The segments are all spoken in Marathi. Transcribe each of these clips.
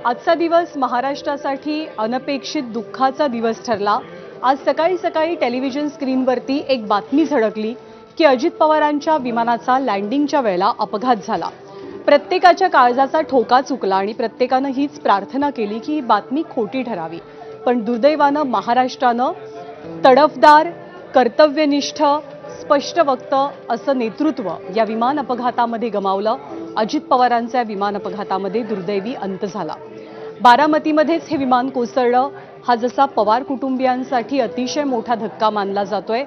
आजचा दिवस महाराष्ट्रासाठी अनपेक्षित दुःखाचा दिवस ठरला। आज सकाळी सकाळी टेलिव्हिजन स्क्रीनवरती एक बातमी झळकली की अजित पवारांच्या विमानाचा लँडिंगच्या वेळेला अपघात झाला। प्रत्येकाच्या काळजाचा ठोका चुकला आणि प्रत्येकानं हीच प्रार्थना केली की ही बातमी खोटी ठरावी। पण दुर्दैवानं महाराष्ट्रानं तडफदार, कर्तव्यनिष्ठ, स्पष्ट वक्तं असं नेतृत्व या विमान अपघातामध्ये गमावलं। अजित पवारांच्या विमान अपघातामध्ये दुर्दैवी अंत झाला। बारामतीमध्येच हे विमान कोसळलं। हा जसा पवार कुटुंबियांसाठी अतिशय मोठा धक्का मानला जातोय,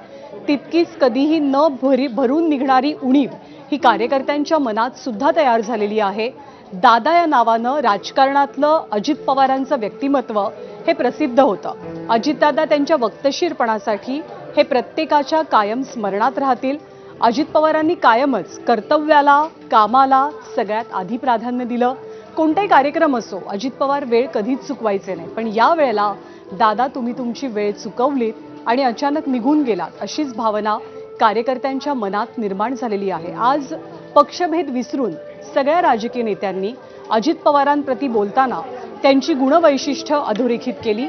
तितकीच कधीही न भरून निघणारी उणीव ही कार्यकर्त्यांच्या मनात सुद्धा तयार झालेली आहे। दादा या नावानं राजकारणातलं अजित पवारांचं व्यक्तिमत्व हे प्रसिद्ध होतं। अजितदादा त्यांच्या वक्तशीरपणासाठी हे प्रत्येकाच्या कायम स्मरणात राहतील। अजित पवारांनी कायमच कर्तव्याला, कामाला सगळ्यात आधी प्राधान्य दिलं। कोणताही कार्यक्रम असो, अजित पवार वेळ कधीच चुकवायचे नाही। पण या वेळेला दादा तुम्ही तुमची वेळ चुकवलीत आणि अचानक निघून गेलात, अशीच भावना कार्यकर्त्यांच्या मनात निर्माण झालेली आहे। आज पक्षभेद विसरून सगळ्या राजकीय नेत्यांनी अजित पवारांप्रती बोलताना त्यांची गुणवैशिष्ट्य अधोरेखित केली।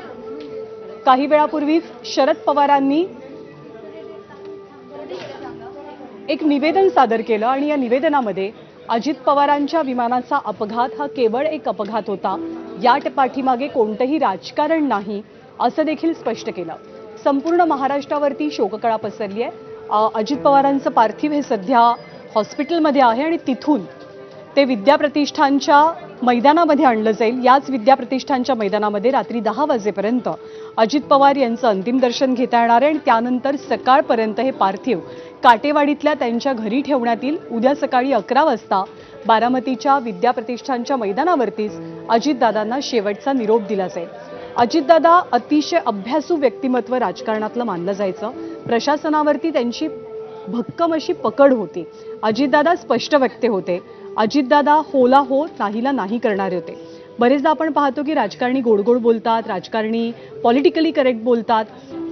काही वेळापूर्वी शरद पवारांनी एक निवेदन सादर केलं आणि या निवेदनामध्ये अजित पवारांच्या विमानाचा अपघात हा केवळ एक अपघात होता, या पाठीमागे कोणतंही राजकारण नाही असं देखील स्पष्ट केलं। संपूर्ण महाराष्ट्रावरती शोककळा पसरली आहे। अजित पवारांचं पार्थिव हे सध्या हॉस्पिटलमध्ये आहे आणि तिथून ते विद्याप्रतिष्ठानच्या मैदानामध्ये आणलं जाईल। याच विद्याप्रतिष्ठानच्या मैदानामध्ये रात्री 10 वाजेपर्यंत अजित पवार यांचं अंतिम दर्शन घेता येणार आहे आणि त्यानंतर सकाळपर्यंत हे पार्थिव काटेवाडीतल्या त्यांच्या घरी ठेवण्यात येईल। उद्या सकाळी 11 वाजता बारामतीच्या विद्याप्रतिष्ठानच्या मैदानावरतीच अजितदादांना शेवटचा निरोप दिला जाईल। अजितदादा अतिशय अभ्यासू व्यक्तिमत्व राजकारणातलं मानलं जायचं। प्रशासनावरती त्यांची भक्कम अशी पकड होती। अजितदादा स्पष्ट वक्ते होते। अजितदादा होला हो, नाहीला नाही करणारे होते। बरेचदा आपण पाहतो की राजकारणी गोड गोड बोलतात, राजकारणी पॉलिटिकली करेक्ट बोलतात,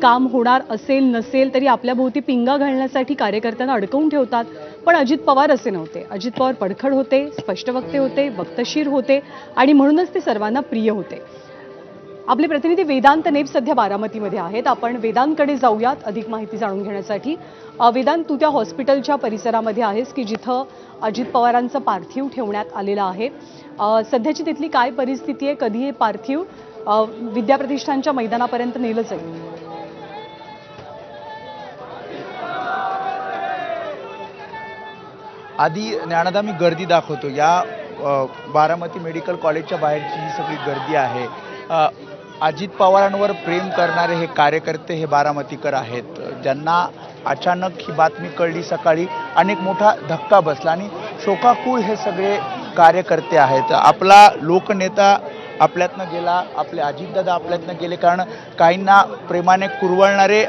काम होणार असेल नसेल तरी आपल्या भोवती पिंगा घालण्यासाठी कार्यकर्त्यांना अडकवून ठेवतात। पण अजित पवार असे नव्हते। अजित पवार पडखड होते, स्पष्ट वक्ते होते, वक्तशीर होते आणि म्हणूनच ते सर्वांना प्रिय होते। आपले प्रतिनिधी वेदांत नेब सध्या बारामतीमध्ये आहेत। आपण वेदांतकडे जाऊयात अधिक माहिती जाणून घेण्यासाठी। वेदांत, तू त्या हॉस्पिटलच्या परिसरामध्ये आहेस की जिथं अजित पवारांचं पार्थिव ठेवण्यात आलेलं आहे। सध्याची तिथली काय परिस्थिती आहे? कधी हे पार्थिव विद्याप्रतिष्ठानच्या मैदानापर्यंत नेलं जाईल? आधी ज्ञानदा मी गर्दी दाखवतो। या बारामती मेडिकल कॉलेजच्या बाहेरची ही सगळी गर्दी आहे। अजित पवारांवर प्रेम करणारे हे कार्यकर्ते हे बारामतीकर आहेत, ज्यांना अचानक ही बातमी कळली सकाळी, अनेक मोठा धक्का बसला आणि शोकाकुळ हे सगळे कार्यकर्ते आहेत। आपला लोकनेता आपल्यातनं गेला, आपले अजितदादा आपल्यातनं गेले, कारण काहींना प्रेमाने कुरवळणारे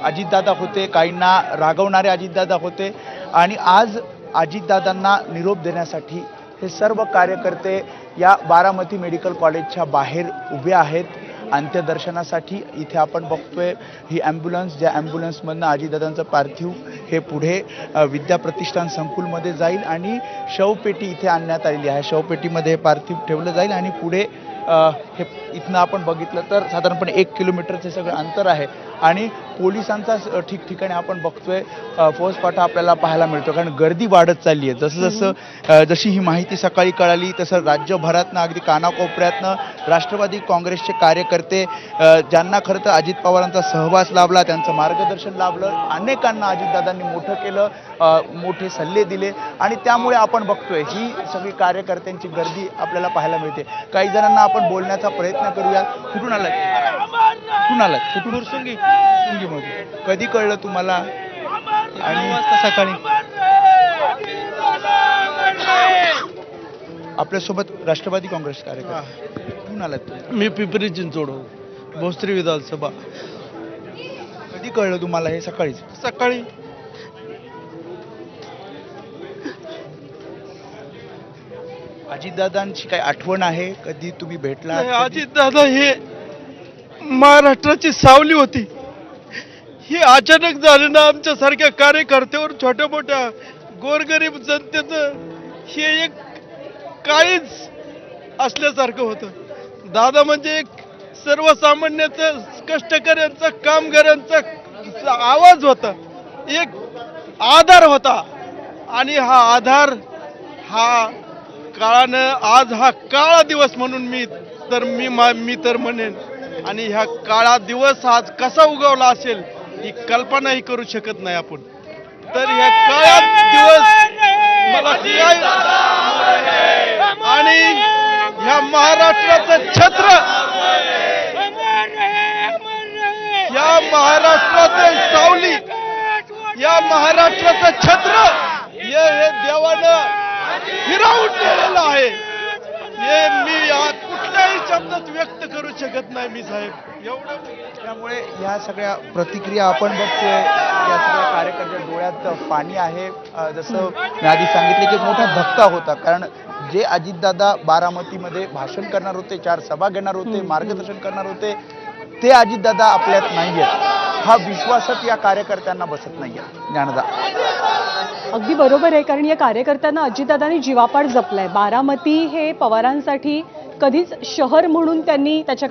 अजितदादा होते, काहींना रागवणारे अजितदादा होते आणि आज अजितदादांना निरोप देण्यासाठी हे सर्व कार्यकर्ते या बारामती मेडिकल कॉलेजच्या बाहेर उभे आहेत अंत्यदर्शनासाठी। इथे आपण बघतोय ही ॲम्ब्युलन्स, ज्या ॲम्ब्युलन्समधनं अजितदादांचं पार्थिव हे पुढे विद्याप्रतिष्ठान संकुलमध्ये जाईल आणि शवपेटी इथे आणण्यात आलेली आहे। शवपेटीमध्ये हे पार्थिव ठेवलं जाईल आणि पुढे हे इथनं आपण बघितलं तर साधारणपणे 1 किलोमीटरचे सगळं अंतर आहे आणि पोलिसांचा ठिकठिकाणी आपण बघतोय फौजफाटा आपल्याला पाहायला मिळतो, कारण गर्दी वाढत चालली आहे। जशी ही माहिती सकाळी कळाली तसं राज्यभरातनं अगदी कानाकोपऱ्यातनं राष्ट्रवादी काँग्रेसचे कार्यकर्ते, ज्यांना खरं तर अजित पवारांचा सहवास लाभला, त्यांचं मार्गदर्शन लाभलं, अनेकांना अजितदादांनी मोठं केलं, मोठे सल्ले दिले आणि त्यामुळे आपण बघतोय ही सगळी कार्यकर्त्यांची गर्दी आपल्याला पाहायला मिळते। काही जणांना आपण बोलण्याचा प्रयत्न करूया। कुठून आलात? कुठून आलात? कुठून? सुंगीमध्ये. कधी कळलं तुम्हाला? आणि सकाळी आपल्यासोबत राष्ट्रवादी काँग्रेस कार्यकर्ते, कुठून आलात? मी पिंपरी चिंचवड, भोसरी विधानसभा। कधी कळलं तुम्हाला हे? सकाळीच? सकाळी अजितदादांची काही आठवण आहे? कधी तुम्ही भेटला? अजितदादा हे महाराष्ट्राची सावली होती। हे अचानक झालं ना आमच्यासारख्या कार्यकर्त्यावर, छोट्या मोठ्या गोरगरीब जनतेचं हे एक काळीज असल्यासारखं होतं. दादा म्हणजे एक सर्वसामान्याचं, कष्टकऱ्यांचा, कामगारांचा आवाज होता, एक आधार होता. आणि हा आधार हा काळानं आज हा काळा दिवस म्हणून मी तर म्हणेन. आणि ह्या काळा दिवस आज कसा उगवला असेल ही कल्पनाही करू शकत नाही आपण. तर ह्या काळा दिवस मला काय आणि ह्या महाराष्ट्राचं छत्र, या महाराष्ट्राचं सावली, या महाराष्ट्राचं छत्र हे देवानं हिरावून दिलेलं आहे. हे मी कुठल्याही शब्दात व्यक्त करू शकत नाही मी साहेब. एवढं त्यामुळे ह्या सगळ्या प्रतिक्रिया आपण बघतोय, या सगळ्या कार्यकर्त्या डोळ्यात पाणी आहे. जसं मी आधी सांगितले की मोठा धक्का होता, कारण जे अजितदादा बारामतीमध्ये भाषण करणार होते, 4 सभा घेणार होते, मार्गदर्शन करणार होते, ते अजितदादा आपल्यात नाही आहेत. हा विश्वासच या कार्यकर्त्यांना बसत नाहीये. ज्ञानदा, अगदी बरोबर आहे, कारण या कार्यकर्त्यांना अजितदादांनी जीवापाड जपलाय. बारामती हे पवारांसाठी कधीच शहर म्हणून त्यांनी त्याच्याकडे